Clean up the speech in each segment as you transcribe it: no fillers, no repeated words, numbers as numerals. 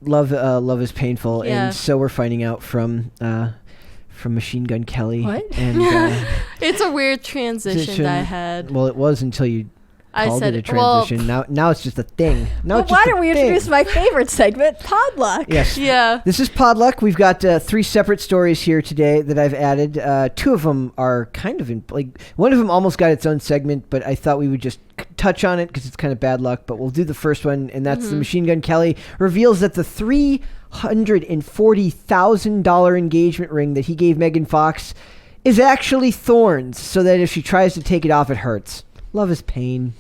love is painful, Yeah. and so we're finding out from Machine Gun Kelly. What? And It's a weird transition that I had. well, it was until you called it a transition. Now it's just a thing. Well, why don't we introduce my favorite segment, Podluck? Yes. Yeah. This is Podluck. We've got 3 separate stories here today that I've added. 2 of them are kind of one of them almost got its own segment, but I thought we would just touch on it because it's kind of bad luck. But we'll do the first one, and that's the Machine Gun Kelly reveals that the $340,000 engagement ring that he gave Megan Fox is actually Thorns, so that if she tries to take it off, it hurts. Love is pain.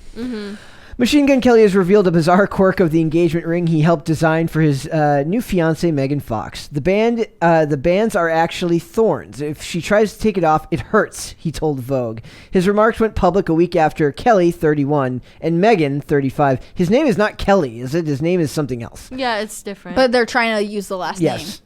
Machine Gun Kelly has revealed a bizarre quirk of the engagement ring he helped design for his new fiancée, Megan Fox. The bands are actually Thorns. If she tries to take it off, it hurts, he told Vogue. His remarks went public a week after Kelly, 31, and Megan, 35. His name is not Kelly, is it? His name is something else. Yeah, it's different. But they're trying to use the last name. Yes.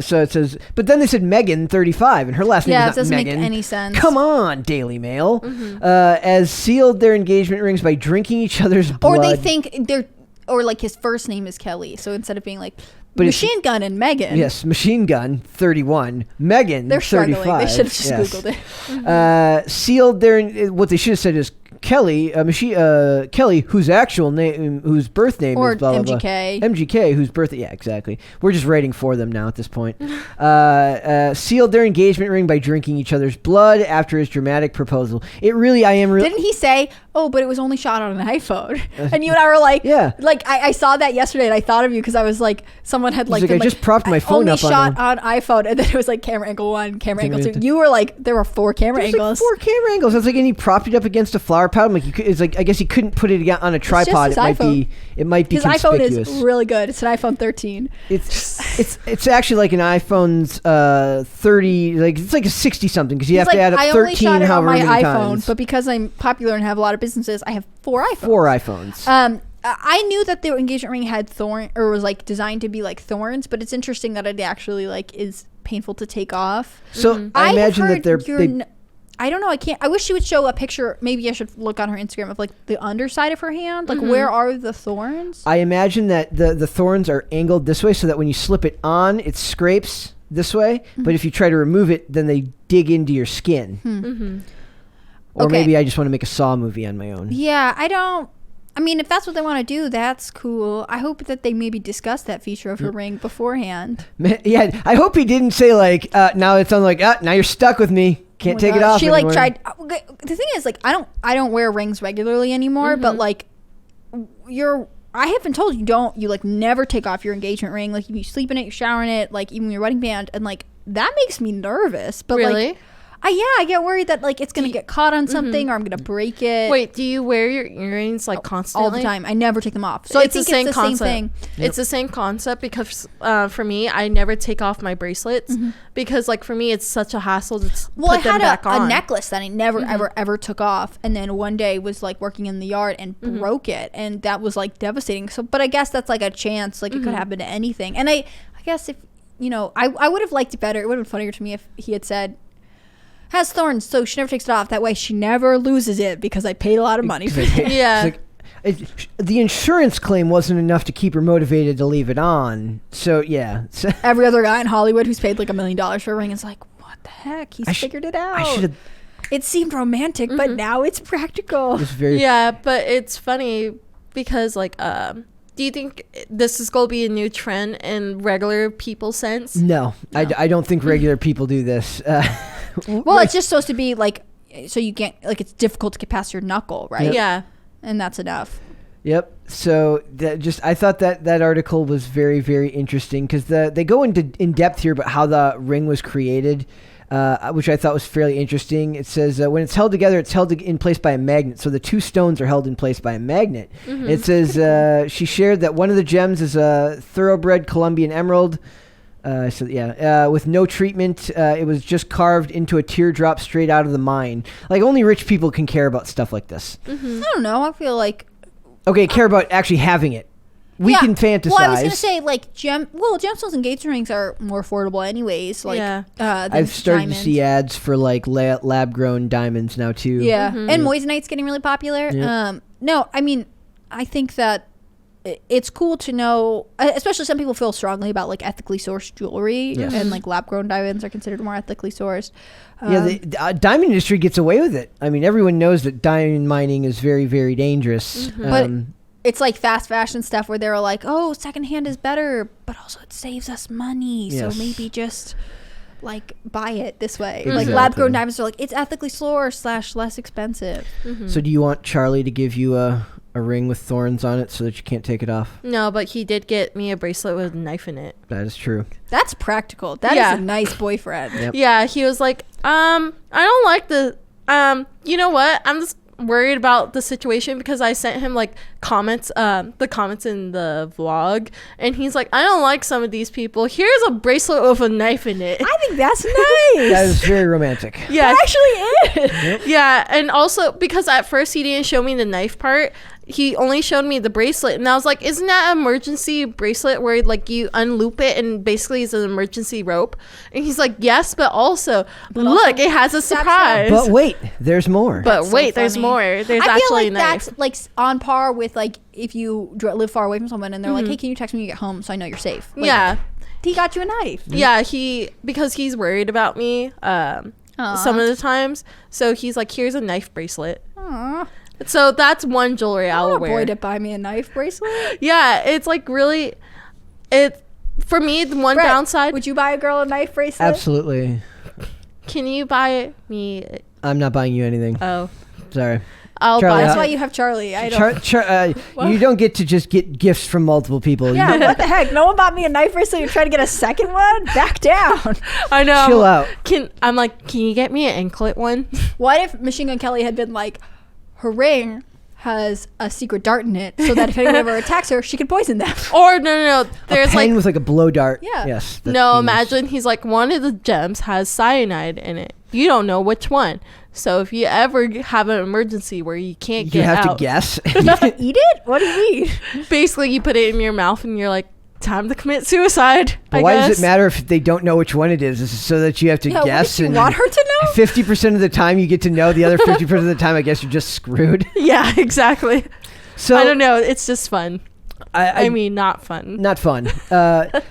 So it says, but then they said Megan, 35, and her last name is not doesn't Megan. make any sense. Come on, Daily Mail. As sealed their engagement rings by drinking each other's blood. Or they think like his first name is Kelly, so instead of being like Machine Gun and Megan. Yes, Machine Gun, 31. Megan, they're struggling. 35. They should have just Googled it. Sealed their, what they should have said is Kelly, Kelly, whose birth name or is blah, blah, MGK. blah. MGK, whose birth, yeah, exactly. We're just writing for them now at this point. Sealed their engagement ring by drinking each other's blood after his dramatic proposal. Didn't he say, oh, but it was only shot on an iPhone? And you and I were like, yeah. Like, I saw that yesterday and I thought of you because I was like, someone had like, I just propped my phone up shot on iPhone, and then it was like camera angle 1, camera angle 2. You were like, there were 4 camera angles. Like 4 camera angles. It's like, and he propped it up against a flower pot. I'm like, it's like, I guess he couldn't put it on a tripod. It might be his conspicuous. iPhone is really good. It's an iPhone 13. It's actually like an iPhone's 30, like it's like a 60 something because you have to add up 13 I only shot it on my many iPhone, times. but because I'm popular and have a lot of businesses, I have 4 iPhones. 4 iPhones. I knew that the engagement ring had was like designed to be like Thorns, but it's interesting that it actually like is painful to take off. So I imagine that I don't know. I wish she would show a picture. Maybe I should look on her Instagram of like the underside of her hand. Like where are the thorns? I imagine that the thorns are angled this way so that when you slip it on, it scrapes this way. But if you try to remove it, then they dig into your skin. Or maybe I just want to make a Saw movie on my own. Yeah, I mean, if that's what they want to do, that's cool. I hope that they maybe discuss that feature of her ring beforehand. Yeah, I hope he didn't say like, now it's on like, now you're stuck with me. Can't take it off. She anymore. like tried. The thing is, like, I don't wear rings regularly anymore. But like, I have been told you like never take off your engagement ring. Like, you sleep in it, you shower in it, like even your wedding band, and like that makes me nervous. But really? Like, I get worried that like it's gonna get caught on something or I'm gonna break it. Wait, do you wear your earrings like constantly? All the time. I never take them off. So it's the same thing. It's the same concept because for me, I never take off my bracelets because like for me, it's such a hassle to put them back on. I had a necklace that I never ever took off, and then one day was like working in the yard and broke it, and that was like devastating. So, but I guess that's like a chance. Like it could happen to anything. And I guess if I would have liked it better. It would have been funnier to me if he had said, has thorns, so she never takes it off. That way she never loses it because I paid a lot of money for it. Yeah. The insurance claim wasn't enough to keep her motivated to leave it on. So, yeah. Every other guy in Hollywood who's paid like $1 million for a ring is like, what the heck? He's figured it out. It seemed romantic, but now it's practical. But it's funny because like, do you think this is going to be a new trend in regular people sense? No. I don't think regular people do this. Well, it's just supposed to be like, so you can't, like, it's difficult to get past your knuckle, right? Yep. Yeah. And that's enough. Yep. So I thought that article was very, very interesting because they go in depth here about how the ring was created, which I thought was fairly interesting. It says when it's held together, it's held in place by a magnet. So the 2 stones are held in place by a magnet. It says she shared that one of the gems is a thoroughbred Colombian emerald. With no treatment, it was just carved into a teardrop straight out of the mine. Like, only rich people can care about stuff like this. I don't know. I feel like... Okay, care about actually having it. We can fantasize. Well, I was going to say, like, gemstones and engagement rings are more affordable anyways. Like, I've started to see ads for, like, lab-grown diamonds now, too. Yeah. And moissanite's getting really popular. Yep. No, I mean, I think that it's cool to know, especially some people feel strongly about like ethically sourced jewelry, Yes. and like lab grown diamonds are considered more ethically sourced. The diamond industry gets away with it. I mean, everyone knows that diamond mining is very, very dangerous. But it's like fast fashion stuff where they're like, oh, secondhand is better, but also it saves us money. Yes. So maybe just like buy it this way. Exactly. Like lab grown diamonds are like, it's ethically sourced / less expensive. So do you want Charlie to give you a ring with thorns on it so that you can't take it off? No, but he did get me a bracelet with a knife in it. That is true. That's practical. That Yeah. is a nice boyfriend. Yep. Yeah, he was like, I don't like you know what? I'm just worried about the situation because I sent him like comments, the comments in the vlog, and he's like, I don't like some of these people. Here's a bracelet with a knife in it. I think that's nice. That is very romantic. Yeah, That actually is. yeah, and also because at first he didn't show me the knife part. He only showed me the bracelet, and I was like, isn't that an emergency bracelet where like you unloop it and basically it's an emergency rope? And he's like, yes, but also look, it has a surprise. But wait, there's more. But That's so wait, there's funny. more. There's I feel actually like a knife. that's like on par with like if you live far away from someone and they're like, hey, can you text me when you get home so I know you're safe? Like, Yeah. he got you a knife. Yeah, because he's worried about me some of the times. So he's like, here's a knife bracelet. Aw. So that's one jewelry I I'll want a wear. boy to buy me a knife bracelet. Yeah, it's like really, for me, the one Brett, downside. would you buy a girl a knife bracelet? Absolutely. Can you buy me? I'm not buying you anything. Oh, Sorry. I'll Charlie, buy. That's how- why you have Charlie. I don't. You don't get to just get gifts from multiple people. Yeah, You what the heck? No one bought me a knife bracelet. You're trying to get a second one? Back down. I know. chill out. Can you get me an anklet one? What if Machine Gun Kelly had been like, her ring has a secret dart in it, so that if anyone ever attacks her, she can poison them. Or no. There's a pen like with like a blow dart. Yeah. Yes. that's no. genius. Imagine he's like one of the gems has cyanide in it. You don't know which one. So if you ever have an emergency where you can't You get have out, to guess. Eat it? What do you mean? basically you put it in your mouth and you're like, time to commit suicide. But why does it matter if they don't know which one it is? Is it so that you have to Yeah, guess? what, you want her to know? 50% of the time you get to know. The other 50% of the time, I guess you're just screwed. Yeah, exactly. So I don't know. It's just fun. I mean, not fun. not fun. I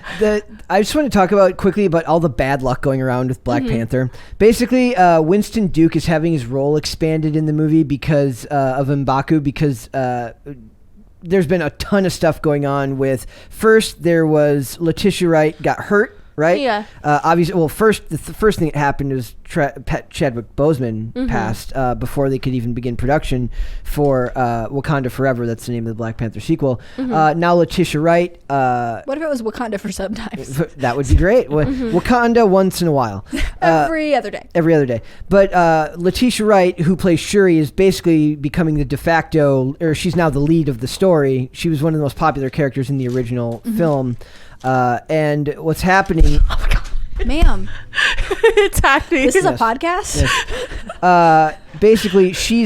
just want to talk about quickly about all the bad luck going around with Black Panther. Basically, Winston Duke is having his role expanded in the movie because of M'Baku, because there's been a ton of stuff going on with. First, there was Letitia Wright got hurt. Right? Yeah. Obviously, well, the first thing that happened was Chadwick Boseman passed before they could even begin production for Wakanda Forever. That's the name of the Black Panther sequel. Now Letitia Wright. What if it was Wakanda for sometimes? That would be great. Wakanda once in a while. Every other day. Every other day. But Letitia Wright, who plays Shuri, is basically becoming the de facto, or she's now the lead of the story. She was one of the most popular characters in the original film. And what's happening? Oh my god. Ma'am, It's happening. this is a Yes. podcast? Basically, she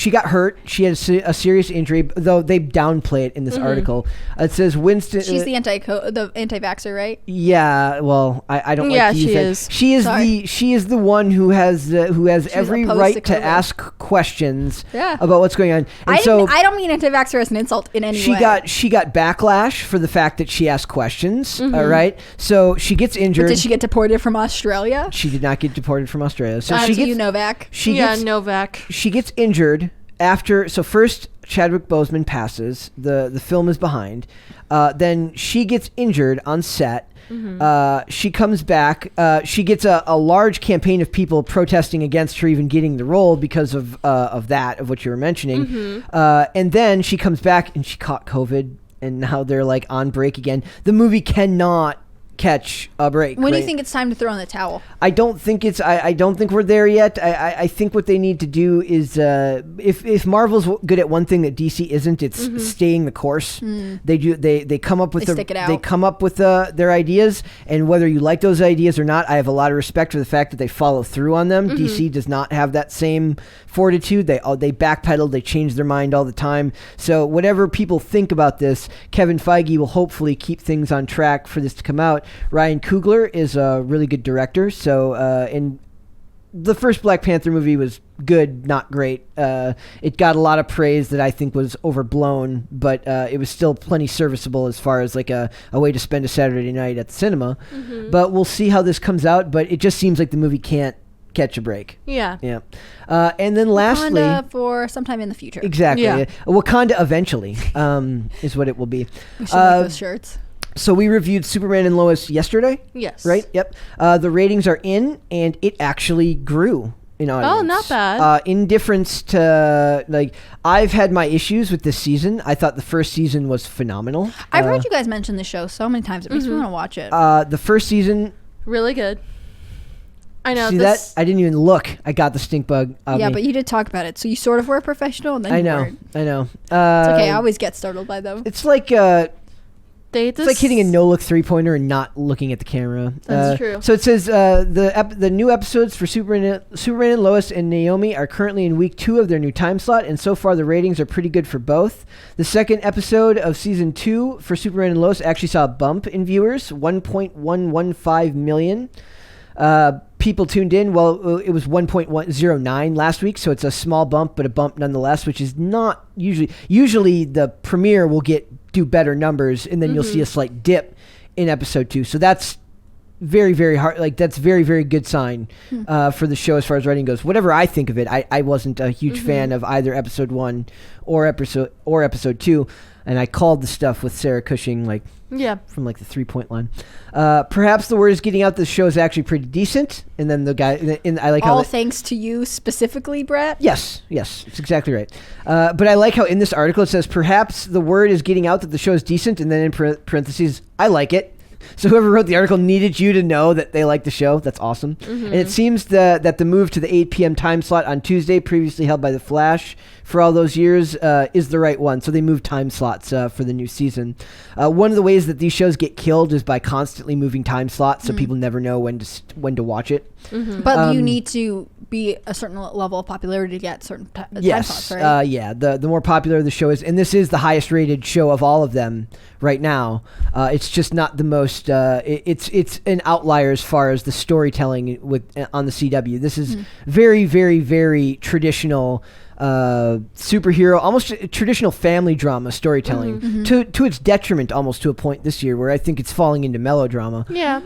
got hurt. She had a serious injury, though they downplay it in this article. It says Winston. She's the anti-vaxxer, right? Yeah, well, I don't like Yeah, to use she that. is. She is the one who has every opposed right to to COVID. ask questions Yeah. about what's going on. And I so don't mean anti-vaxxer as an insult in any she way. got backlash for the fact that she asked questions. All right, so she gets injured. But did she get deported from Australia? She did not get deported from Australia. So Shout out she to you, gets Novak. she yeah, gets Novak. she gets injured after. So first, Chadwick Boseman passes. The film is behind. Then she gets injured on set. She comes back. She gets a large campaign of people protesting against her even getting the role because of what you were mentioning. And then she comes back and she caught COVID, and now they're like on break again. The movie cannot catch a break. When do you right? think it's time to throw in the towel? I don't think I don't think we're there yet. I think what they need to do is if Marvel's good at one thing that DC isn't, it's staying the course. They come up with They stick it out. they come up with their ideas, and whether you like those ideas or not, I have a lot of respect for the fact that they follow through on them. DC does not have that same fortitude. They backpedal, they change their mind all the time. So whatever people think about this, Kevin Feige will hopefully keep things on track for this to come out. Ryan Coogler is a really good director, so and the first Black Panther movie was good, not great. It got a lot of praise that I think was overblown, but it was still plenty serviceable as far as like a way to spend a Saturday night at the cinema. But we'll see how this comes out. But it just seems like the movie can't catch a break. Yeah. And then lastly, Wakanda for sometime in the future. exactly, Yeah. Wakanda eventually is what it will be. We should make those shirts. So we reviewed Superman and Lois yesterday, Yes. right? Yep. The ratings are in, and it actually grew in audience. Oh, not bad. In difference to, like, I've had my issues with this season. I thought the first season was phenomenal. I've heard you guys mention the show so many times. It makes me want to watch it. The first season, Really good. I know. see that? I didn't even look. I got the stink bug. Yeah, but you did talk about it. So you sort of were a professional, and then I know. weren't. I know. It's okay. I always get startled by them. It's like It's like hitting a no-look three-pointer and not looking at the camera. That's true. So it says the new episodes for Superman and Lois and Naomi are currently in week 2 of their new time slot, and so far the ratings are pretty good for both. The second episode of season 2 for Superman and Lois actually saw a bump in viewers, 1.115 million. People tuned in. Well, it was 1.109 last week, so it's a small bump, but a bump nonetheless, which is not usually the premiere will do better numbers, and then you'll see a slight dip in episode 2. So that's very, very hard. Like, that's very, very good sign for the show as far as writing goes. Whatever I think of it, I wasn't a huge fan of either episode 1 or episode 2, and I called the stuff with Sarah Cushing from like the 3-point line. Perhaps the word is getting out. The show is actually pretty decent. And then the guy, I like all thanks to you specifically, Brett. Yes, it's exactly right. But I like how in this article it says perhaps the word is getting out that the show is decent, and then in parentheses, I like it. So whoever wrote the article needed you to know that they like the show. That's awesome. And it seems that the move to the 8 p.m. time slot on Tuesday, previously held by The Flash for all those years, is the right one. So they moved time slots for the new season. One of the ways that these shows get killed is by constantly moving time slots, so people never know when to watch it. But you need to be a certain level of popularity to get certain time slots, right? Yeah. The more popular the show is, and this is the highest rated show of all of them right now. It's just not the most. It's an outlier as far as the storytelling on the CW. This is very, very, very traditional. Superhero, almost traditional family drama storytelling, to its detriment almost to a point this year where I think it's falling into melodrama. Yeah.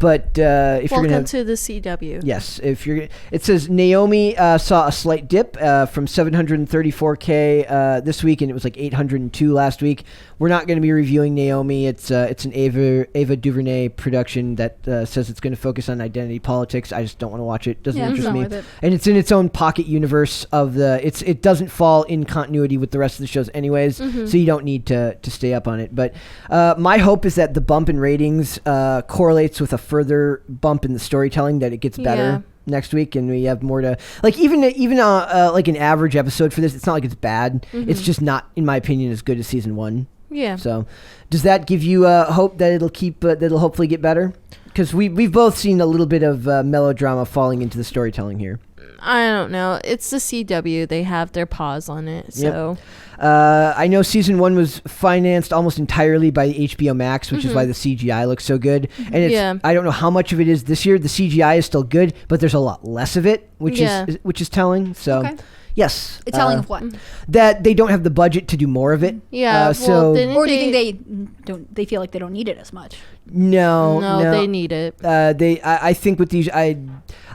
But if Welcome you're gonna to the CW. Yes, it says Naomi saw a slight dip from 734K this week, and it was like 802 last week. We're not going to be reviewing Naomi. It's an Ava DuVernay production that says it's going to focus on identity politics. I just don't want to watch it. Doesn't interest me. And it's in its own pocket universe of the. It doesn't fall in continuity with the rest of the shows, anyways. So you don't need to stay up on it. But my hope is that the bump in ratings correlates with a further bump in the storytelling. That it gets better next week, and we have more to like. Even like an average episode for this, it's not like it's bad. It's just not, in my opinion, as good as season 1. Yeah. So, does that give you hope that it'll hopefully get better? Because we've both seen a little bit of melodrama falling into the storytelling here. I don't know. It's the CW. They have their paws on it. So, I know season 1 was financed almost entirely by HBO Max, which is why the CGI looks so good. And I don't know how much of it is this year. The CGI is still good, but there's a lot less of it, which is telling. So. Okay. Yes. It's telling of what? That they don't have the budget to do more of it. Yeah. Or do you think they feel like they don't need it as much? No, they need it. I think with these,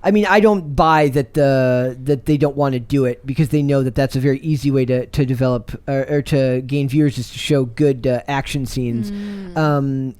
I mean, I don't buy that they don't want to do it because they know that that's a very easy way to develop or to gain viewers is to show good action scenes.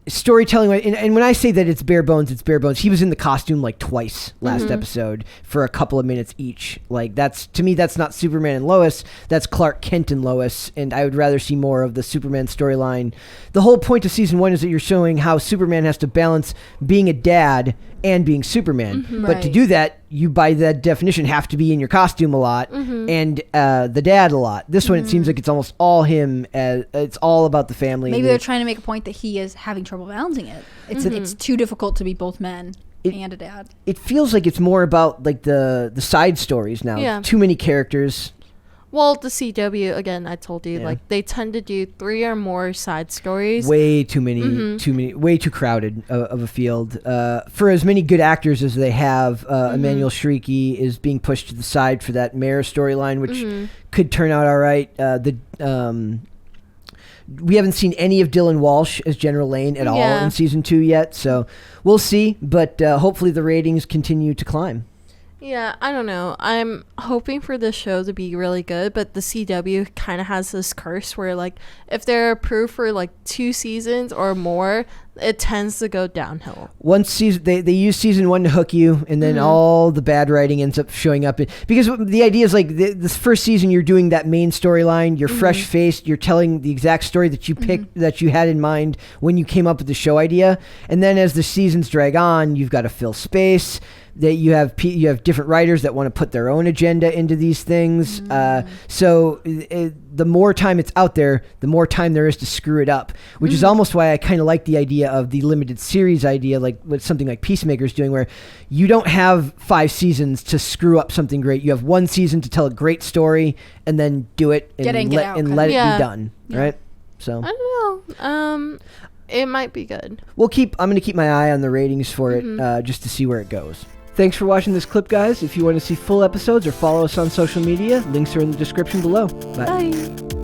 Storytelling, and when I say that it's bare bones, it's bare bones. He was in the costume like twice last episode for a couple of minutes each. Like to me, that's not Superman and Lois. That's Clark Kent and Lois, and I would rather see more of the Superman storyline. The whole point of season 1 is that you're showing how Superman has to balance being a dad and being Superman. But to do that, you by that definition have to be in your costume a lot and the dad a lot. This one, it seems like it's almost all him. It's all about the family. Maybe they're trying to make a point that he is having trouble balancing it. It's too difficult to be both men and a dad. It feels like it's more about like the side stories now. Too many characters. Well, the CW, again, I told you, Yeah. like, they tend to do 3 or more side stories. Way too many, way too crowded of a field. For as many good actors as they have, Emmanuel Shrieky is being pushed to the side for that mayor storyline, which could turn out all right. We haven't seen any of Dylan Walsh as General Lane at all in season 2 yet, so we'll see. But hopefully the ratings continue to climb. Yeah, I don't know. I'm hoping for this show to be really good, but the CW kind of has this curse where, like, if they're approved for, like, 2 seasons or more, it tends to go downhill. Once season, they use season 1 to hook you, and then all the bad writing ends up showing up. Because the idea is, like, this first season, you're doing that main storyline, you're fresh-faced, you're telling the exact story that you picked, that you had in mind when you came up with the show idea. And then as the seasons drag on, you've got to fill space. That you have different writers that want to put their own agenda into these things. So the more time it's out there, the more time there is to screw it up, which is almost why I kind of like the idea of the limited series idea, like what something like Peacemaker's doing, where you don't have 5 seasons to screw up something great. You have 1 season to tell a great story and then do it and let it be done. Right? So I don't know. It might be good. I'm going to keep my eye on the ratings for it just to see where it goes. Thanks for watching this clip, guys. If you want to see full episodes or follow us on social media, links are in the description below. Bye. Bye.